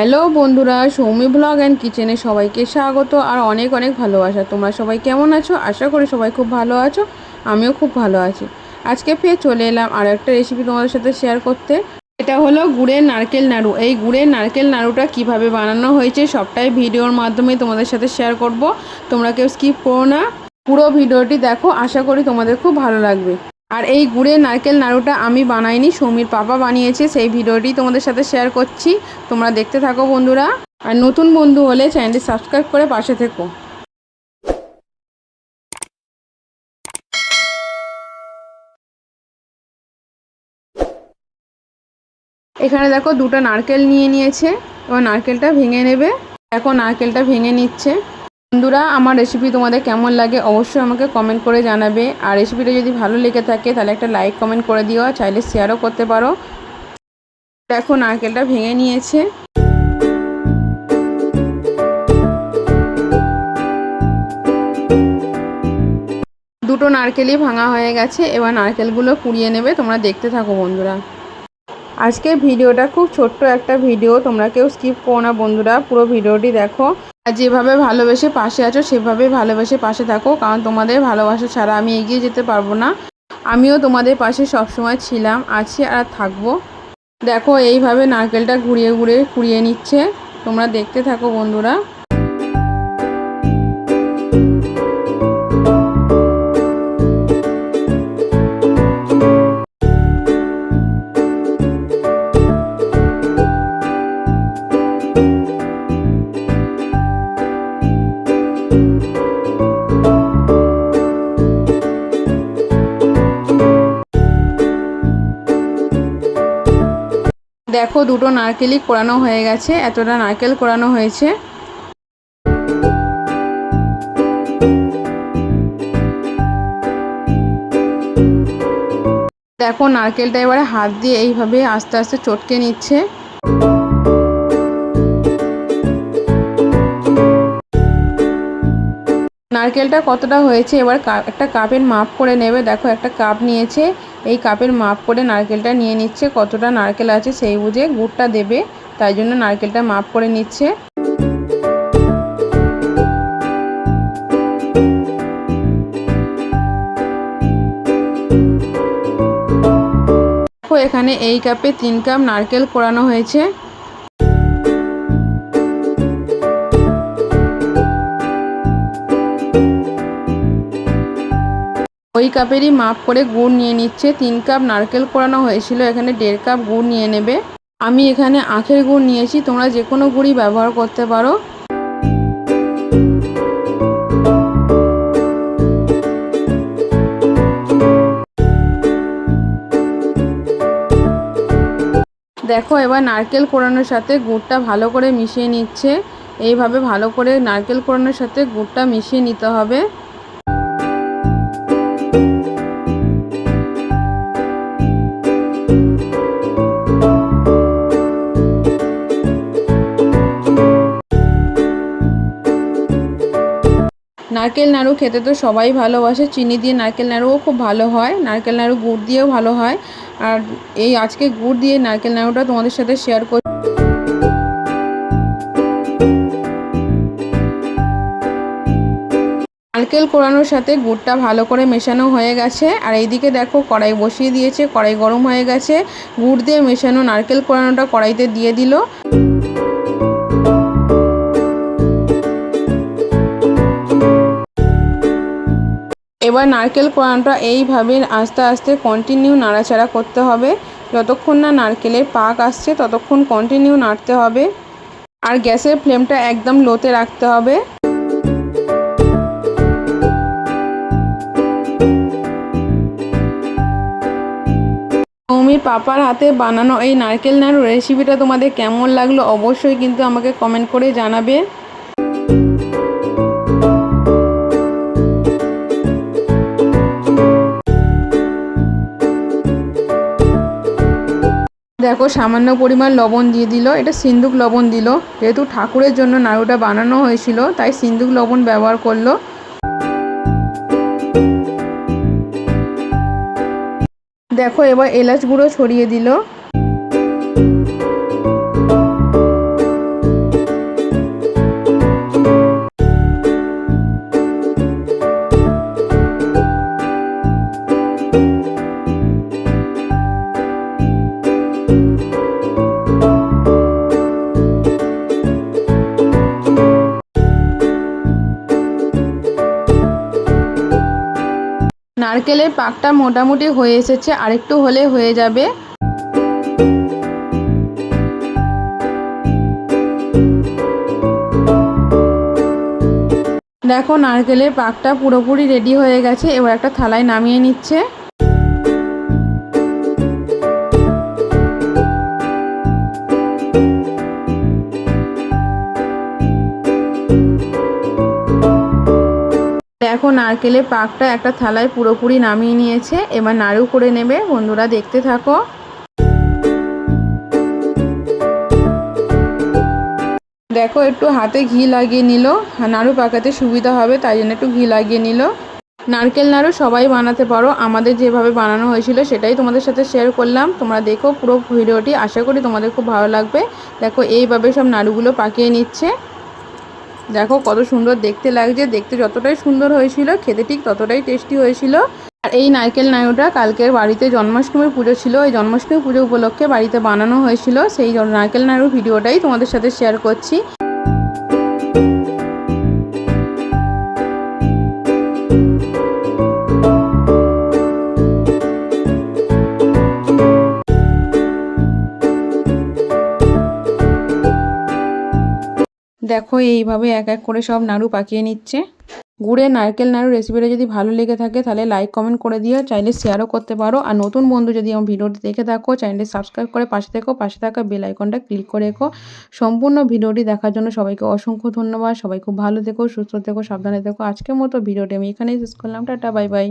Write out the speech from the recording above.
Hello বন্ধুরা, Soumi blog and কিচেনে সবাইকে স্বাগত আর অনেক অনেক ভালোবাসা। তোমরা সবাই কেমন আছো? আশা করি সবাই খুব ভালো আছো। আমিও খুব ভালো আছি। আজকে ফের চলে এলাম আর একটা রেসিপি তোমাদের সাথে শেয়ার করতে। এটা হলো গুড়ের নারকেল নাড়ু। এই গুড়ের নারকেল নাড়ুটা কিভাবে বানানো হয়েছে সবটাই ভিডিওর মাধ্যমে তোমাদের সাথে শেয়ার করব। তোমরা কেউ স্কিপ করো না, পুরো ভিডিওটি দেখো। আশা করি তোমাদের খুব ভালো লাগবে। আর এই গুড়ের নারকেল নাড়ুটা আমি বানাইনি, সৌমির পাপা বানিয়েছে। সেই ভিডিওটি তোমাদের সাথে শেয়ার করছি, তোমরা দেখতে থাকো বন্ধুরা। আর নতুন বন্ধু হলে চ্যানেলটি সাবস্ক্রাইব করে পাশে থেকো। এখানে দেখো দুটো নারকেল নিয়ে নিয়েছে, এবার নারকেলটা ভেঙে নেবে। দেখো নারকেলটা ভেঙে নিচ্ছে। বন্ধুরা, আমার রেসিপি তোমাদের কেমন লাগে অবশ্যই আমাকে কমেন্ট করে জানাবে। আর রেসিপিটা যদি ভালো লেগে থাকে তাহলে একটা লাইক কমেন্ট করে দিও, আর চাইলে শেয়ারও করতে পারো। দেখো নারকেলটা ভেঙে নিয়েছে। দুটো নারকেলই ভাঙা হয়ে গেছে, এবার নারকেলগুলো কুড়িয়ে নেবে। তোমরা দেখতে থাকো বন্ধুরা। আজকের ভিডিওটা খুব ছোট্ট একটা ভিডিও, তোমরা কেউ স্কিপ করো না বন্ধুরা, পুরো ভিডিওটি দেখো। আর যেভাবে ভালোবেসে পাশে আছো সেভাবেই ভালোবেসে পাশে থাকো, কারণ তোমাদের ভালোবাসা ছাড়া আমি এগিয়ে যেতে পারবো না। আমিও তোমাদের পাশে সবসময় ছিলাম, আছি আর থাকবো। দেখো এইভাবে নারকেলটা ঘুরিয়ে ঘুরিয়ে কুড়িয়ে নিচ্ছে, তোমরা দেখতে থাকো বন্ধুরা। দেখো দুটো নারকেলই কোড়ানো হয়ে গেছে, এতটা নারকেল কোড়ানো হয়েছে। দেখো নারকেলটা এবারে হাত দিয়ে এইভাবে আস্তে আস্তে চটকে নিচ্ছে। নারকেলটা কতটা হয়েছে এবার একটা কাপের মাপ করে নেবে। দেখো একটা কাপ নিয়েছে, এই কাপের মাপ করে নারকেলটা নিয়ে নিচ্ছে। কতটা নারকেল আছে সেই বুঝে গুড়টা দেবে, তাই জন্য নারকেলটা মাপ করে নিচ্ছে। দেখো এখানে এই কাপে 3 কাপ নারকেল কোড়ানো হয়েছে। ওই কাপেরই মাপ করে গুড় নিয়ে নিচ্ছে। 3 কাপ নারকেল কোড়ানো হয়েছিল, এখানে 1.5 কাপ গুড় নিয়ে নেবে। আমি এখানে আখের গুড় নিয়েছি, তোমরা যে কোনো গুড়ই ব্যবহার করতে পারো। দেখো এবার নারকেল কোড়ানোর সাথে গুড়টা ভালো করে মিশিয়ে নিচ্ছে। এইভাবে ভালো করে নারকেল কোড়ানোর সাথে গুড়টা মিশিয়ে নিতে হবে। নারকেল নাড়ু খেতে তো সবাই ভালোবাসে, চিনি দিয়ে নারকেল নাড়ুও খুব ভালো হয়, নারকেল নাড়ু গুড় দিয়েও ভালো হয়। আর এই আজকে গুড় দিয়ে নারকেল নাড়ুটা তোমাদের সাথে শেয়ার করি। নারকেল কোড়ানোর সাথে গুড়টা ভালো করে মেশানো হয়ে গেছে। আর এইদিকে দেখো কড়াই বসিয়ে দিয়েছে, কড়াই গরম হয়ে গেছে। গুড় দিয়ে মেশানো নারকেল কোড়ানোটা কড়াইতে দিয়ে দিল। এবার নারকেল কোড়ানোটা এইভাবে আস্তে আস্তে কন্টিনিউ নাড়াচাড়া করতে হবে। যতক্ষণ না নারকেলের পাক আসছে ততক্ষণ কন্টিনিউ নাড়তে হবে। আর গ্যাসের ফ্লেমটা একদম লোতে রাখতে হবে। মৌমির পাপার হাতে বানানো এই নারকেল নাড়ুর রেসিপিটা তোমাদের কেমন লাগলো অবশ্যই কিন্তু আমাকে কমেন্ট করে জানাবে। দেখো সামান্য পরিমাণ লবণ দিয়ে দিল, এটা সিন্দুক লবণ দিল। যেহেতু ঠাকুরের জন্য নাড়ুটা বানানো হয়েছিল তাই সিন্দুক লবণ ব্যবহার করলো। দেখো এবার এলাচ গুঁড়ো ছড়িয়ে দিল। নারকেলের পাকটা মোটামুটি হয়ে এসেছে, আরেকটু হলে হয়ে যাবে। দেখো নারকেলের পাকটা পুরোপুরি রেডি হয়ে গেছে, এবার একটা থালায় নামিয়ে নিচ্ছে। দেখো নারকেলের পাকটা একটা থালায় পুরোপুরি নামিয়ে নিয়েছে, এবার নাড়ু করে নেবে। বন্ধুরা দেখতে থাকো। দেখো একটু হাতে ঘি লাগিয়ে নিল, নাড়ু পাকাতে সুবিধা হবে তাই জন্য একটু ঘি লাগিয়ে নিল। নারকেল নাড়ু সবাই বানাতে পারো, আমাদের যেভাবে বানানো হয়েছিল সেটাই তোমাদের সাথে শেয়ার করলাম। তোমরা দেখো পুরো ভিডিওটি, আশা করি তোমাদের খুব ভালো লাগবে। দেখো এইভাবে সব নাড়ুগুলো পাকিয়ে নিচ্ছে। দেখো কত সুন্দর দেখতে লাগছে, দেখতে যতটাই সুন্দর হয়েছিল খেতে ঠিক ততটাই টেস্টি হয়েছিল। আর এই নারকেল নাড়ুটা কালকের বাড়িতে জন্মাষ্টমীর পুজো ছিল, এই জন্মাষ্টমী পুজো উপলক্ষে বাড়িতে বানানো হয়েছিল, সেই নারকেল নাড়ুর ভিডিওটাই তোমাদের সাথে শেয়ার করছি। দেখো এইভাবে এক এক করে সব নাড়ু পাকিয়ে নিচ্ছে। গুড়ের নারকেল নাড়ু রেসিপিটা যদি ভালো লেগে থাকে তাহলে লাইক কমেন্ট করে দিও, চাইলে শেয়ারও করতে পারো। আর নতুন বন্ধু যদি আমার ভিডিওটি দেখে থাকো, চ্যানেলটি সাবস্ক্রাইব করে পাশে থাকা বেল আইকনটা ক্লিক করে রেখো। সম্পূর্ণ ভিডিওটি দেখার জন্য সবাইকে অসংখ্য ধন্যবাদ। সবাই খুব ভালো থেকো, সুস্থ থেকো, সাবধানে থেকো। আজকের মতো ভিডিওটি আমি এখানেই শেষ করলাম। Tata, bye bye.